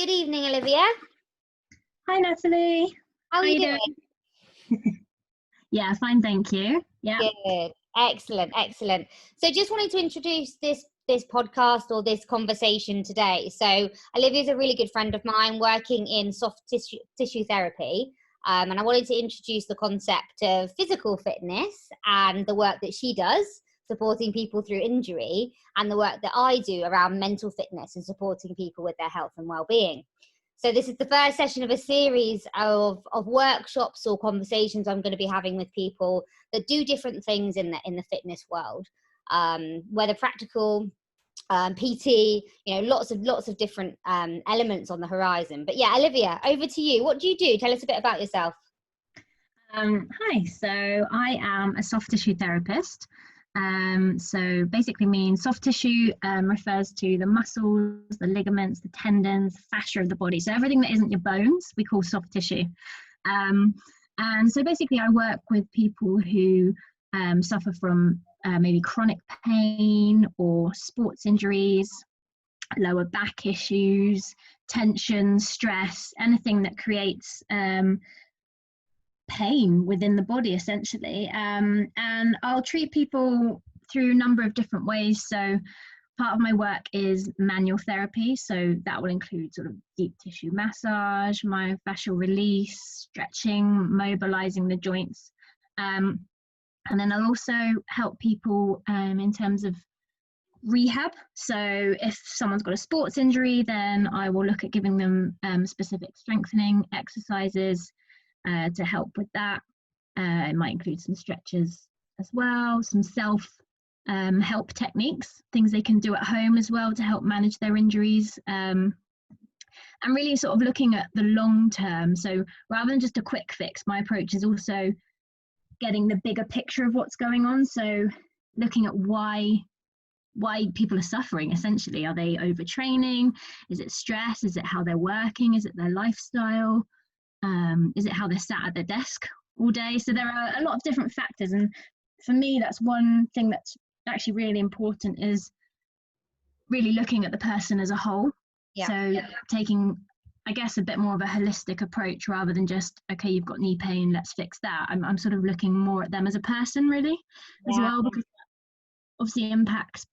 Good evening, Olivia. Hi, Natalie. How are you doing? Yeah, fine, thank you. Yeah. Good. Excellent, excellent. So just wanted to introduce this podcast or this conversation today. So Olivia's a really good friend of mine working in soft tissue therapy. And I wanted to introduce the concept of physical fitness and the work that she does, supporting people through injury, and the work that I do around mental fitness and supporting people with their health and well-being. So this is the first session of a series of workshops or conversations I'm going to be having with people that do different things in the fitness world, whether practical, PT, lots of different elements on the horizon. But yeah, Olivia, over to you. What do you do? Tell us a bit about yourself. Hi, so I am a soft tissue therapist. So basically means soft tissue refers to the muscles, the ligaments, the tendons, fascia of the body. So everything that isn't your bones, we call soft tissue. And so basically I work with people who suffer from maybe chronic pain or sports injuries, lower back issues, tension, stress, anything that creates pain within the body essentially, and I'll treat people through a number of different ways. So part of my work is manual therapy, so that will include sort of deep tissue massage, myofascial release, stretching, mobilizing the joints, and then I'll also help people in terms of rehab. So if someone's got a sports injury, then I will look at giving them specific strengthening exercises to help with that. It might include some stretches as well, some self help techniques, things they can do at home as well to help manage their injuries, and really sort of looking at the long term. So rather than just a quick fix, my approach is also getting the bigger picture of what's going on. So looking at why people are suffering essentially. Are they overtraining? Is it stress? Is it how they're working? Is it their lifestyle? Is it how they're sat at their desk all day? So there are a lot of different factors, and for me that's one thing that's actually really important, is really looking at the person as a whole. Taking, I guess, a bit more of a holistic approach rather than just, okay, you've got knee pain, let's fix that. I'm sort of looking more at them as a person really as well, because that obviously impacts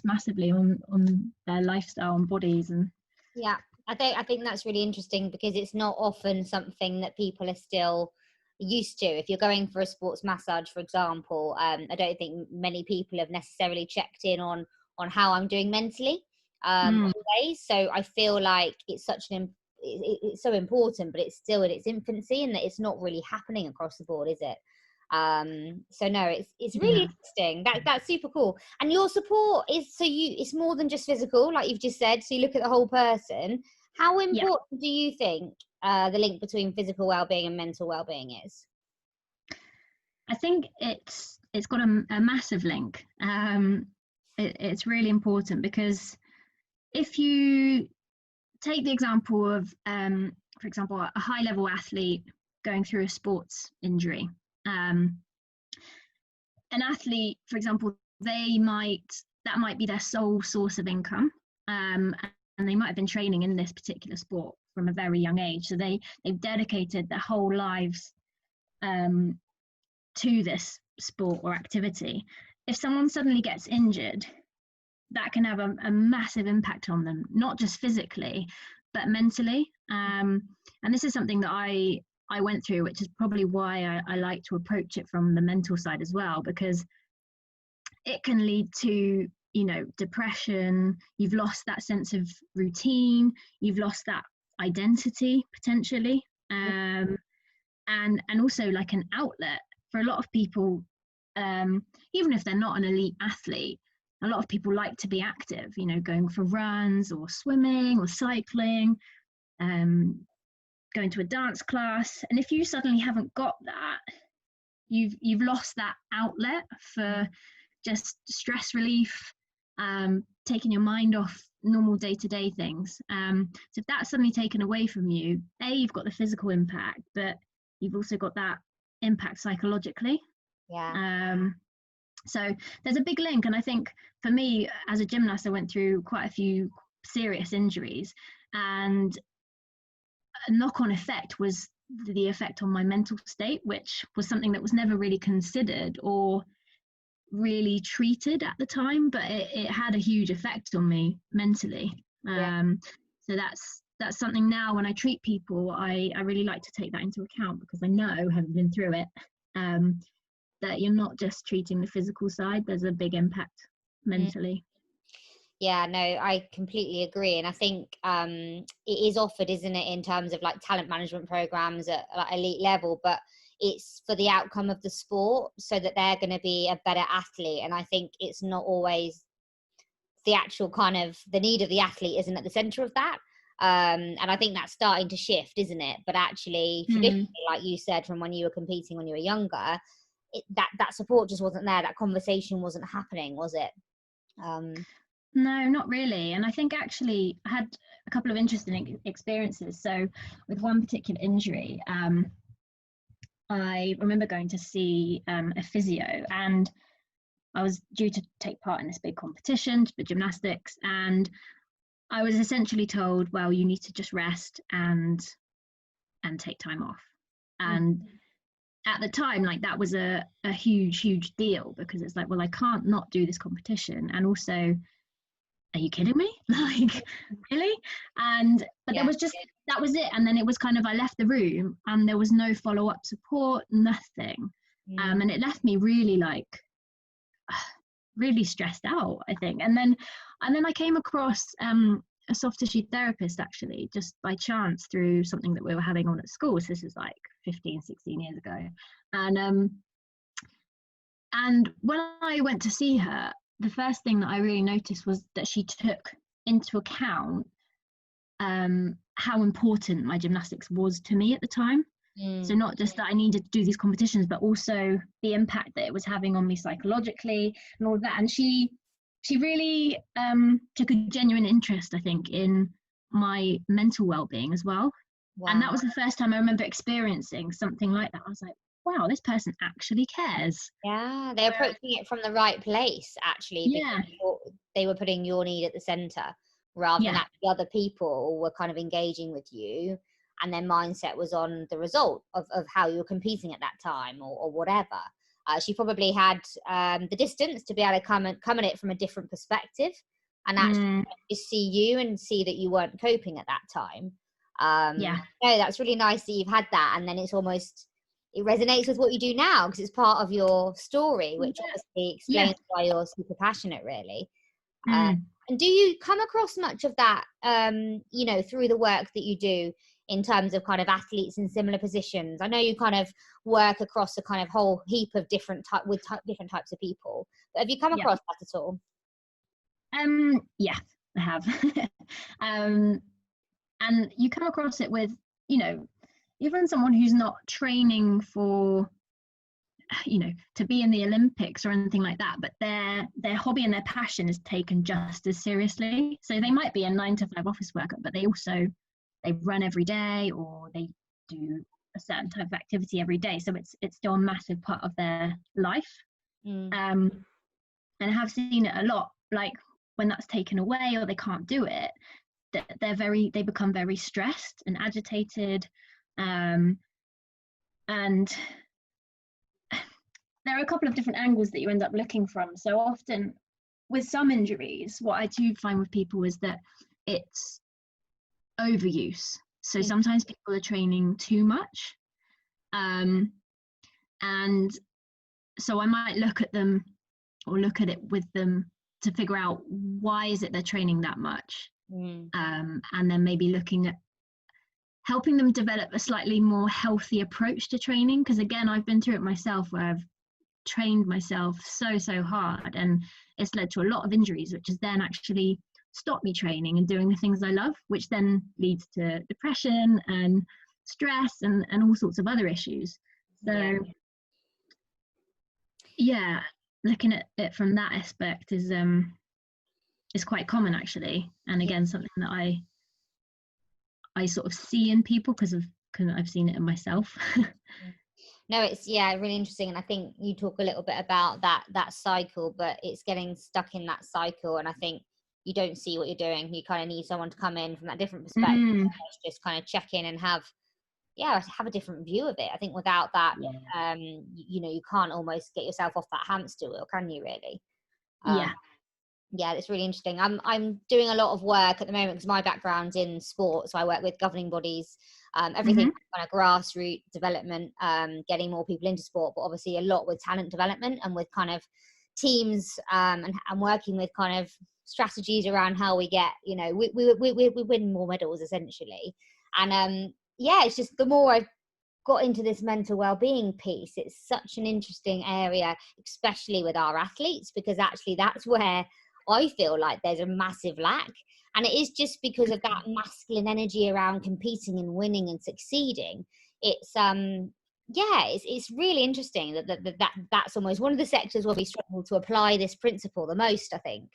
massively on their lifestyle and bodies. And I think that's really interesting, because it's not often something that people are still used to. If you're going for a sports massage, for example, I don't think many people have necessarily checked in on how I'm doing mentally always. So I feel like it's it's so important, but it's still in its infancy, and that it's not really happening across the board, is it? So no, it's really interesting. That's super cool. And your support is, it's more than just physical, like you've just said, so you look at the whole person. How important do you think the link between physical well-being and mental well-being is? I think it's got a massive link. It's really important, because if you take the example of for example, a high-level athlete going through a sports injury, an athlete, for example, that might be their sole source of income, and they might have been training in this particular sport from a very young age, so they've dedicated their whole lives to this sport or activity. If someone suddenly gets injured, that can have a massive impact on them, not just physically but mentally, and this is something that I went through, which is probably why I like to approach it from the mental side as well, because it can lead to, depression. You've lost that sense of routine, you've lost that identity potentially, and also like an outlet for a lot of people. Even if they're not an elite athlete, a lot of people like to be active, going for runs or swimming or cycling, going to a dance class. And if you suddenly haven't got that, you've lost that outlet for just stress relief, taking your mind off normal day-to-day things. So if that's suddenly taken away from you, you've got the physical impact, but you've also got that impact psychologically. So there's a big link. And I think for me as a gymnast, I went through quite a few serious injuries, and a knock-on effect was the effect on my mental state, which was something that was never really considered or really treated at the time, but it had a huge effect on me mentally. So that's something now when I treat people, I really like to take that into account, because I know, having been through it, that you're not just treating the physical side, there's a big impact mentally. Yeah, no, I completely agree. And I think it is offered, isn't it, in terms of like talent management programs at like elite level, but it's for the outcome of the sport, so that they're going to be a better athlete. And I think it's not always the actual kind of the need of the athlete isn't at the center of that. And I think that's starting to shift, isn't it? But actually, traditionally, like you said, from when you were competing when you were younger, that support just wasn't there. That conversation wasn't happening, was it? No, not really. And I think actually I had a couple of interesting experiences. So with one particular injury, I remember going to see a physio, and I was due to take part in this big competition for gymnastics, and I was essentially told, well, you need to just rest and take time off. And at the time, like, that was a huge deal, because it's like, well, I can't not do this competition, and also, are you kidding me? Like, really? But there was just, that was it. And then it was kind of, I left the room and there was no follow-up support, nothing. And it left me really like really stressed out, I think. And then I came across a soft tissue therapist, actually, just by chance, through something that we were having on at school. So this is like 15, 16 years ago. And when I went to see her, the first thing that I really noticed was that she took into account how important my gymnastics was to me at the time. So not just that I needed to do these competitions, but also the impact that it was having on me psychologically and all of that. And she really took a genuine interest, I think, in my mental well-being as well. Wow. And that was the first time I remember experiencing something like that. I was like, wow, this person actually cares. Yeah, they're approaching it from the right place, actually. Yeah. They were putting your need at the center, rather than actually other people were kind of engaging with you, and their mindset was on the result of how you were competing at that time, or whatever. She probably had the distance to be able to come at it from a different perspective, and actually see you and see that you weren't coping at that time. No, that's really nice that you've had that, and then it's almost, it resonates with what you do now, because it's part of your story, which obviously explains why you're super passionate, really. And do you come across much of that, through the work that you do, in terms of kind of athletes in similar positions? I know you kind of work across a kind of whole heap of different different types of people, but have you come across that at all? Yeah, I have. And you come across it with, even someone who's not training for, to be in the Olympics or anything like that, but their hobby and their passion is taken just as seriously. So they might be a 9-to-5 office worker, but they run every day, or they do a certain type of activity every day. So it's still a massive part of their life. And I have seen it a lot, like when that's taken away or they can't do it, they become very stressed and agitated. And there are a couple of different angles that you end up looking from. So often with some injuries, what I do find with people is that it's overuse. So sometimes people are training too much. And so I might look at them, or look at it with them, to figure out why is it they're training that much. And then maybe looking at helping them develop a slightly more healthy approach to training. Because again, I've been through it myself, where I've trained myself so hard, and it's led to a lot of injuries, which has then actually stopped me training and doing the things I love, which then leads to depression and stress and all sorts of other issues. So looking at it from that aspect is quite common, actually. And again, something that I sort of see in people, because I've seen it in myself. No, it's really interesting. And I think you talk a little bit about that cycle, but it's getting stuck in that cycle. And I think you don't see what you're doing. You kind of need someone to come in from that different perspective, just kind of check in and have a different view of it. I think without that, you can't almost get yourself off that hamster wheel, can you really? Yeah, it's really interesting. I'm doing a lot of work at the moment because my background's in sport, so I work with governing bodies, everything kind of grassroots development, getting more people into sport, but obviously a lot with talent development and with kind of teams, and working with kind of strategies around how we get, we win more medals essentially. And it's just the more I've got into this mental well-being piece, it's such an interesting area, especially with our athletes, because actually that's where I feel like there's a massive lack. And it is just because of that masculine energy around competing and winning and succeeding. It's it's really interesting that's almost one of the sectors where we struggle to apply this principle the most, I think.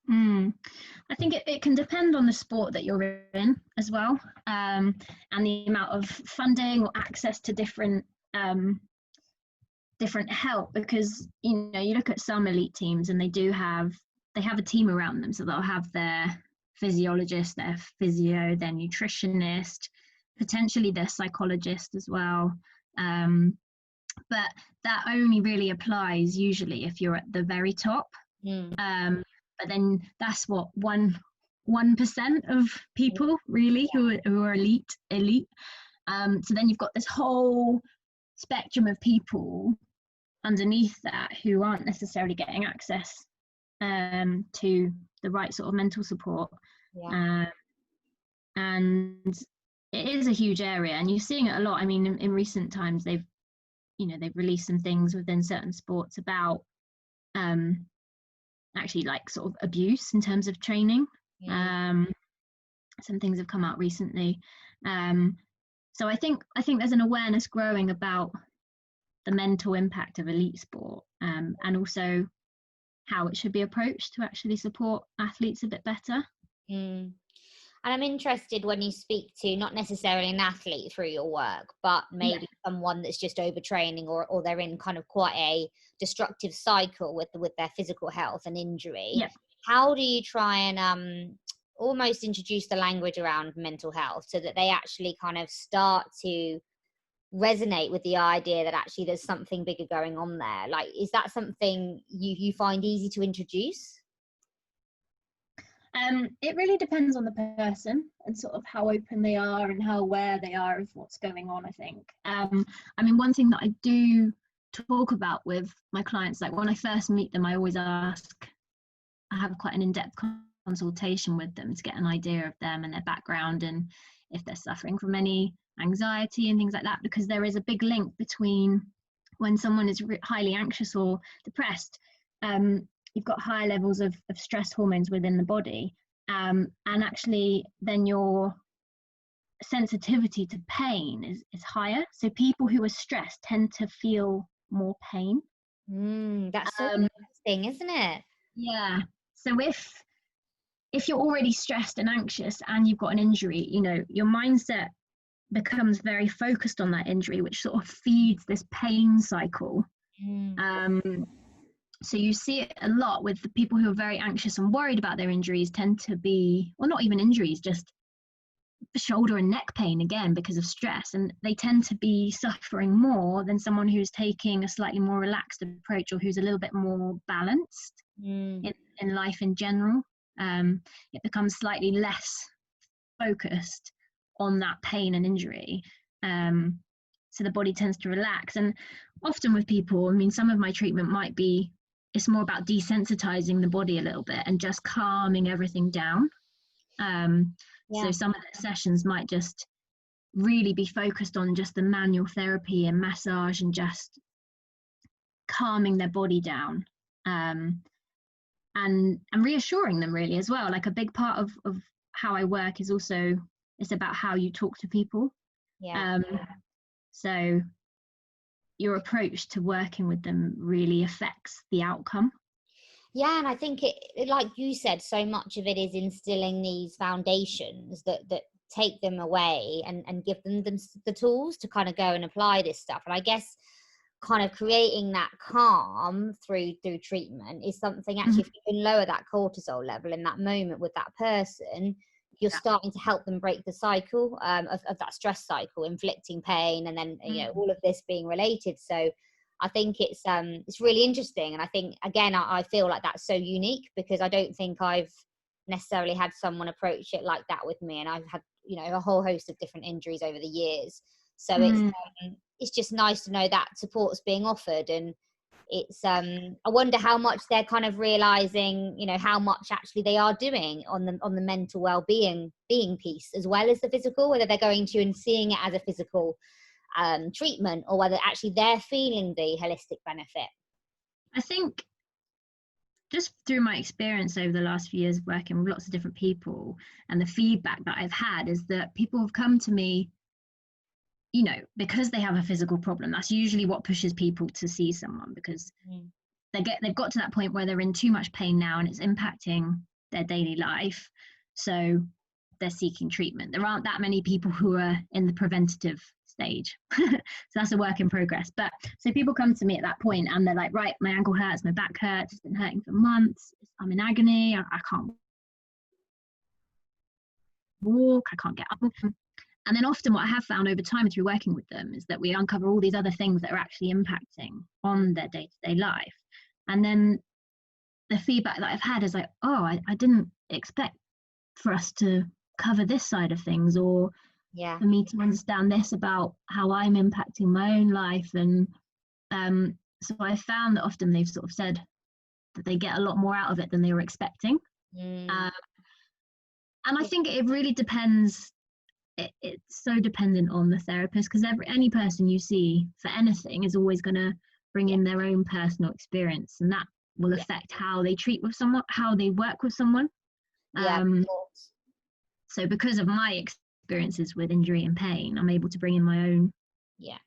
I think it can depend on the sport that you're in as well, and the amount of funding or access to different help, because you look at some elite teams and they have a team around them, so they'll have their physiologist, their physio, their nutritionist, potentially their psychologist as well, but that only really applies usually if you're at the very top. But then that's what 1% of people really who are elite. So then you've got this whole spectrum of people underneath that who aren't necessarily getting access to the right sort of mental support. And it is a huge area, and you're seeing it a lot. I mean, in recent times they've released some things within certain sports about actually like sort of abuse in terms of training. Some things have come out recently, so I think there's an awareness growing about the mental impact of elite sport, and also how it should be approached to actually support athletes a bit better. And I'm interested when you speak to not necessarily an athlete through your work, but maybe someone that's just overtraining or they're in kind of quite a destructive cycle with their physical health and injury. How do you try and almost introduce the language around mental health so that they actually kind of start to resonate with the idea that actually there's something bigger going on there? Like, is that something you find easy to introduce? It really depends on the person and sort of how open they are and how aware they are of what's going on, I think. I mean, one thing that I do talk about with my clients, like when I first meet them, I always I have quite an in-depth consultation with them to get an idea of them and their background, and if they're suffering from any anxiety and things like that, because there is a big link between when someone is highly anxious or depressed, you've got higher levels of stress hormones within the body, and actually then your sensitivity to pain is higher. So people who are stressed tend to feel more pain. That's so interesting, isn't it? Yeah. So if you're already stressed and anxious and you've got an injury, your mindset becomes very focused on that injury, which sort of feeds this pain cycle. So you see it a lot with the people who are very anxious and worried about their injuries tend to be, well, not even injuries, just shoulder and neck pain again because of stress. And they tend to be suffering more than someone who's taking a slightly more relaxed approach or who's a little bit more balanced in life in general. It becomes slightly less focused on that pain and injury. So the body tends to relax. And often with people, I mean, some of my treatment might be, it's more about desensitizing the body a little bit and just calming everything down. So some of the sessions might just really be focused on just the manual therapy and massage and just calming their body down, and reassuring them really as well. Like a big part of how I work is also, it's about how you talk to people. So your approach to working with them really affects the outcome. Yeah, and I think it, like you said, so much of it is instilling these foundations that take them away and give them the tools to kind of go and apply this stuff. And I guess kind of creating that calm through treatment is something actually, if you can lower that cortisol level in that moment with that person, you're starting to help them break the cycle of that stress cycle, inflicting pain, and then all of this being related. So I think it's really interesting, and I think again I feel like that's so unique, because I don't think I've necessarily had someone approach it like that with me, and I've had a whole host of different injuries over the years. So it's just nice to know that support's being offered, and it's I wonder how much they're kind of realizing, how much actually they are doing on the mental well-being piece as well as the physical, whether they're going to and seeing it as a physical treatment, or whether actually they're feeling the holistic benefit. I think just through my experience over the last few years working with lots of different people, and the feedback that I've had is that people have come to me, because they have a physical problem. That's usually what pushes people to see someone, because they've got to that point where they're in too much pain now and it's impacting their daily life. So they're seeking treatment. There aren't that many people who are in the preventative stage. So that's a work in progress. But so people come to me at that point and they're like, right, my ankle hurts, my back hurts, it's been hurting for months, I'm in agony, I can't walk, I can't get up. And then often what I have found over time through working with them is that we uncover all these other things that are actually impacting on their day-to-day life. And then the feedback that I've had is like, oh, I didn't expect for us to cover this side of things, or for me to understand this about how I'm impacting my own life. And so I found that often they've sort of said that they get a lot more out of it than they were expecting. And I think it really depends. It's so dependent on the therapist, because any person you see for anything is always going to bring in their own personal experience, and that will affect how they treat with someone, how they work with someone. So because of my experiences with injury and pain, I'm able to bring in my own,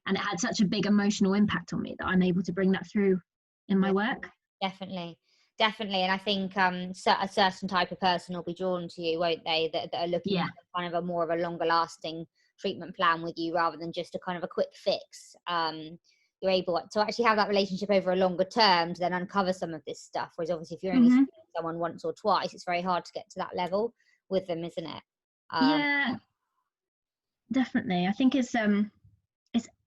and it had such a big emotional impact on me that I'm able to bring that through in my work. Definitely. And I think a certain type of person will be drawn to you, won't they, that are looking at kind of a more of a longer lasting treatment plan with you, rather than just a kind of a quick fix. You're able to actually have that relationship over a longer term to then uncover some of this stuff. Whereas obviously if you're only seeing someone once or twice, it's very hard to get to that level with them, isn't it? Yeah, definitely. I think it's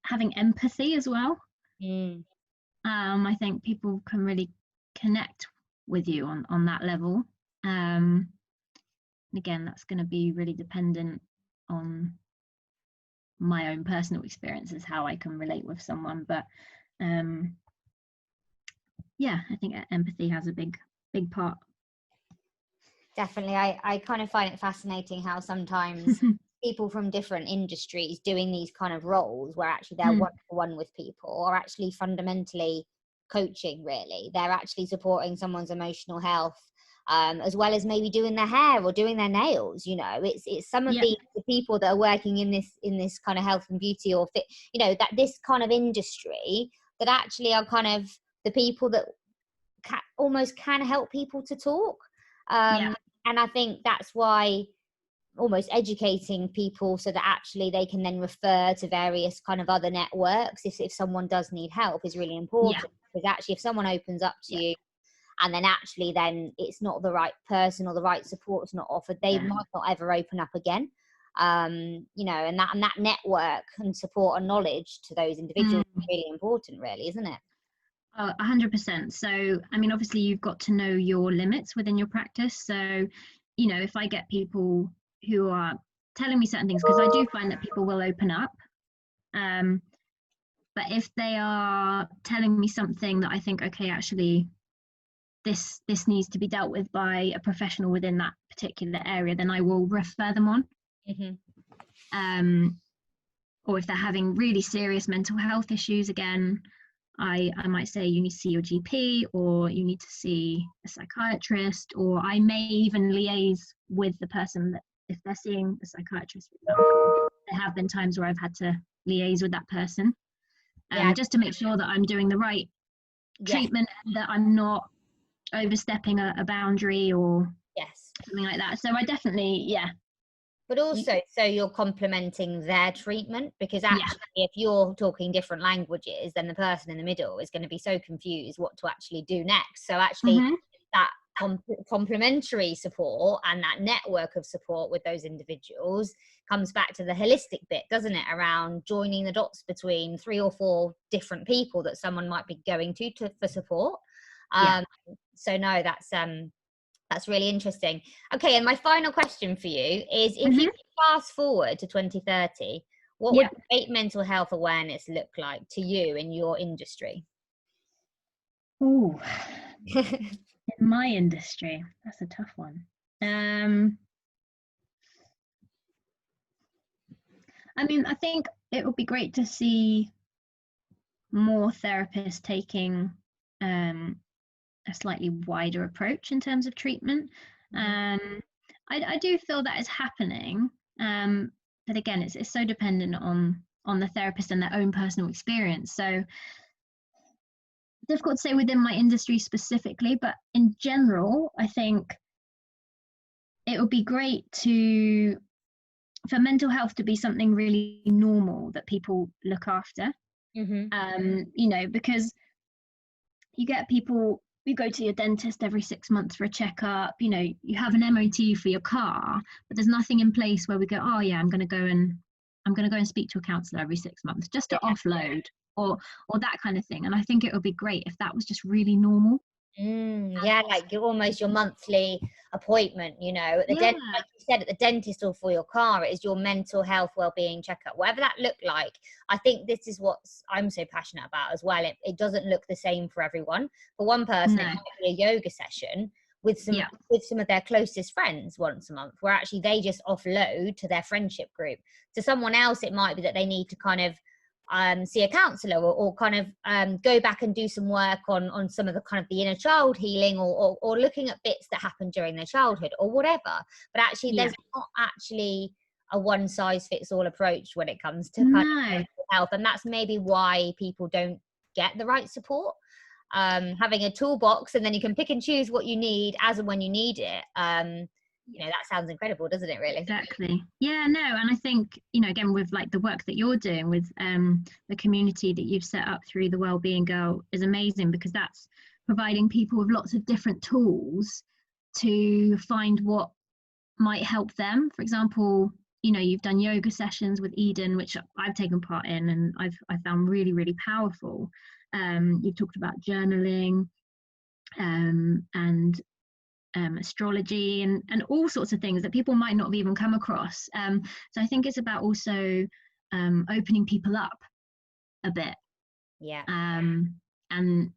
having empathy as well. I think people can really connect with you on that level. Again, that's going to be really dependent on my own personal experiences, how I can relate with someone. But I think empathy has a big part. Definitely. I kind of find it fascinating how sometimes people from different industries doing these kind of roles, where actually they're one-to-one with people, are actually fundamentally coaching. Really, they're actually supporting someone's emotional health, as well as maybe doing their hair or doing their nails. It's some of the people that are working in this kind of health and beauty or fit, that this kind of industry, that actually are kind of the people that almost can help people to talk. And I think that's why almost educating people so that actually they can then refer to various kind of other networks if someone does need help is really important. Because actually if someone opens up to you and then actually then it's not the right person or the right support's not offered, they might not ever open up again. And that network and support and knowledge to those individuals is really important, really, isn't it? 100%. So, I mean, obviously you've got to know your limits within your practice. So, if I get people who are telling me certain things, because I do find that people will open up. But if they are telling me something that I think, okay, actually, this needs to be dealt with by a professional within that particular area, then I will refer them on. Or if they're having really serious mental health issues, again, I might say you need to see your GP, or you need to see a psychiatrist, or I may even liaise with the person that, if they're seeing a psychiatrist, for example, there have been times where I've had to liaise with that person, just to make sure that I'm doing the right treatment, that I'm not overstepping a boundary or something like that. So I definitely, But also, so you're complementing their treatment, because Yeah. actually, if you're talking different languages, then the person in the middle is going to be so confused what to actually do next. So actually, that complementary support and that network of support with those individuals comes back to the holistic bit, doesn't it? Around joining the dots between 3 or 4 different people that someone might be going to for support. So no, that's really interesting. Okay, and my final question for you is, if you fast forward to 2030, what would great mental health awareness look like to you in your industry? Oh, in my industry, that's a tough one. I mean, I think it would be great to see more therapists taking a slightly wider approach in terms of treatment. I do feel that is happening, but again, it's so dependent on the therapist and their own personal experience. So difficult to say within my industry specifically, but in general, I think it would be great for mental health to be something really normal that people look after. Because you get people, you go to your dentist every 6 months for a checkup, you have an MOT for your car, but there's nothing in place where we go, oh yeah, I'm going to go and speak to a counsellor every 6 months just to offload or that kind of thing. And I think it would be great if that was just really normal. Like your monthly appointment, at the like you said, at the dentist, or for your car, it is your mental health well-being checkup, whatever that looked like. I think this is what I'm so passionate about as well. It doesn't look the same for everyone. For one person, it might be a yoga session with some of their closest friends once a month, where actually they just offload to their friendship group. To someone else, it might be that they need to kind of see a counsellor, or kind of go back and do some work on some of the kind of the inner child healing, or looking at bits that happened during their childhood or whatever. But actually, there's not actually a one size fits all approach when it comes to kind of mental health, and that's maybe why people don't get the right support. Having a toolbox, and then you can pick and choose what you need as and when you need it. That sounds incredible, doesn't it, really? Exactly. Yeah, no, and I think, again, with like the work that you're doing with the community that you've set up through the Wellbeing Girl is amazing, because that's providing people with lots of different tools to find what might help them. For example, you've done yoga sessions with Eden, which I've taken part in, and I've found really, really powerful. You've talked about journaling and astrology and all sorts of things that people might not have even come across. So I think it's about also opening people up a bit, and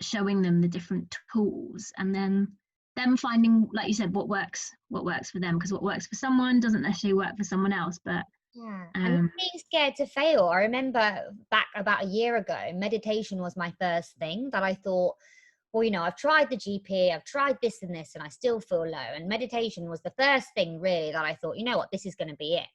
showing them the different tools, and then them finding, like you said, what works for them, because what works for someone doesn't necessarily work for someone else. But and being scared to fail. I remember back about a year ago, meditation was my first thing that I thought, well, I've tried the GP, I've tried this and this, and I still feel low. And meditation was the first thing really that I thought, what, this is going to be it.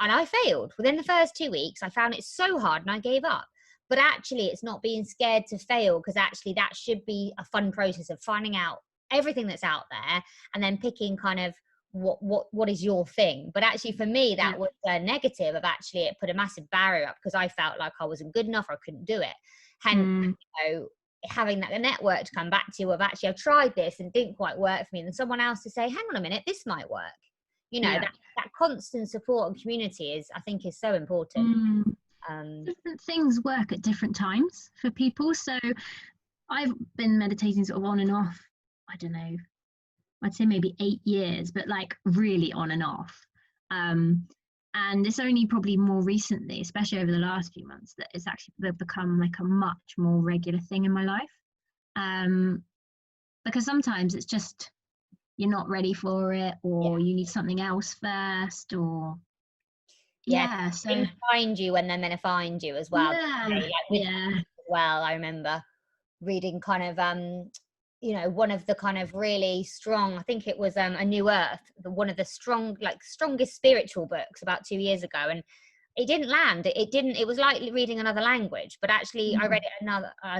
And I failed. Within the first 2 weeks, I found it so hard and I gave up. But actually, it's not being scared to fail, because actually that should be a fun process of finding out everything that's out there and then picking kind of what is your thing. But actually for me, that was a negative of, actually it put a massive barrier up, because I felt like I wasn't good enough or I couldn't do it. Hence, having that network to come back to of, actually I've tried this and it didn't quite work for me, and then someone else to say, hang on a minute, this might work. That constant support and community I think is so important. Different things work at different times for people. So I've been meditating sort of on and off, I don't know, I'd say maybe 8 years, but like really on and off. And it's only probably more recently, especially over the last few months, that it's actually become like a much more regular thing in my life. Because sometimes it's just, you're not ready for it, or you need something else first, or so they find you when they're meant to find you as well. Well, I remember reading kind of one of the kind of really strong, I think it was A New Earth, one of the strongest spiritual books about 2 years ago, and it didn't land. It was like reading another language, but actually I read it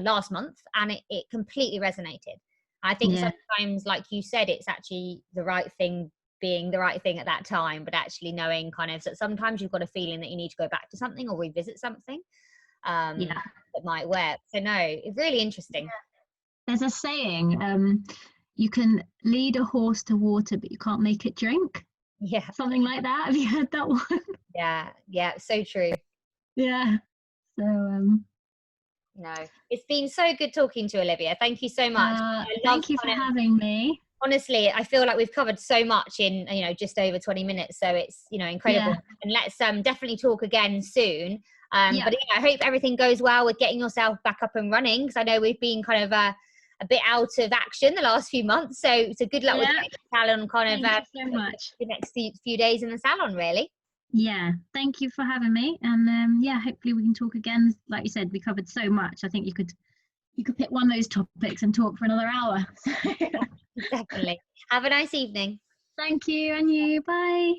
last month, and it completely resonated. I think sometimes, like you said, it's actually the right thing being the right thing at that time, but actually knowing kind of that sometimes you've got a feeling that you need to go back to something or revisit something that might work. So no, it's really interesting. There's a saying, you can lead a horse to water, but you can't make it drink. Yeah. Something like that. Have you heard that one? Yeah, so true. Yeah. So no, it's been so good talking to Olivia. Thank you so much. Thank you for having me. Honestly, I feel like we've covered so much in, just over 20 minutes. So it's, incredible. Yeah. And let's definitely talk again soon. But I hope everything goes well with getting yourself back up and running, because I know we've been kind of a bit out of action the last few months. So good luck with the salon kind Thank you so much. The next few days in the salon, really. Yeah, thank you for having me. And hopefully we can talk again. Like you said, we covered so much. I think you could pick one of those topics and talk for another hour. Definitely. Have a nice evening. Thank you, and you. Bye.